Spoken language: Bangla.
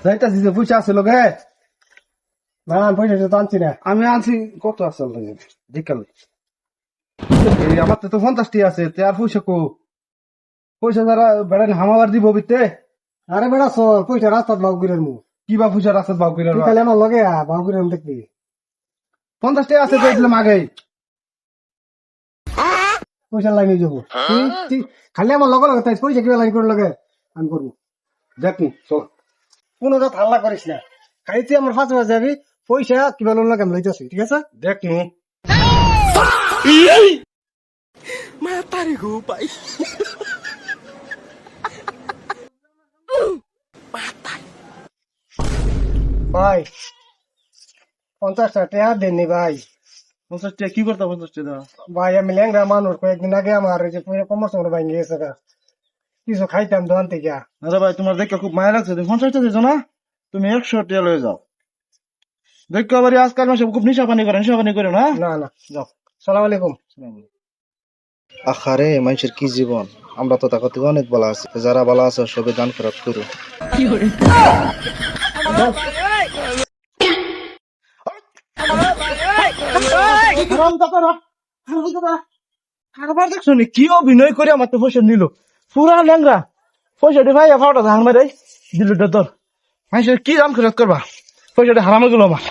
যাইতাছি যে পয়সা আছে লোকে না পয়সা তো আনছি না আমি আনছি কত আছে বিকাল আমার তো 50টি আছে তে আর পয়সা কো পয়সা যারা বেড়ান হামাবার দিব বিতে আরে বেড়া চল পয়সা রাস্তাত বাউগুরের মু কি বা পয়সা রাস্তাত বাউগুরের কালে আমার লগে বাউগুরের দেখবি 50টি আছে তো দিলাম আগে পয়সা লাইনে যাবো খালি আমার লগে লগে তাই পয়সা কিবা লাইন করে লগে আমি করবো দেখনি চল কোনো যা হাল্লা করিস না খালি তুই আমার ফাঁসে যাবি পয়সা কিবা লোন লাগে আমি লইতেছি ঠিক আছে দেখনি Matari ko pa. Patay. ভাই 50টা টাকা দেননি ভাই 50 টাকা কি করতে 50 টাকা ভাই আমি ল্যাংরা মানুষ কয়েকদিন আগে আমার যে কমার সময় ভাই গেছে কিছু খাইতাম দোকান থেকে আরে ভাই তোমার দেখে খুব মায়া লাগছে তুমি 50 টাকা দিছো না তুমি 100 টাকা লয়ে যাও দেখো আবার আজকাল মাসে খুব নিশা পানি করে না না না যাও সালাম আলাইকুম আখারে মানুষের কি জীবন আমরা তো তাকে অনেক বলা আছে যারা বলা আছে সবে দান ফেরত করো দেখছো নি কি অভিনয় করে আমার তো পয়সা নিল পুরা ল্যাংরা পয়সাটি ভাই ফাওটা ধান মারে দিল তোর মানুষের কি দাম ফেরত করবা পয়সাটি হারামে গেল আমার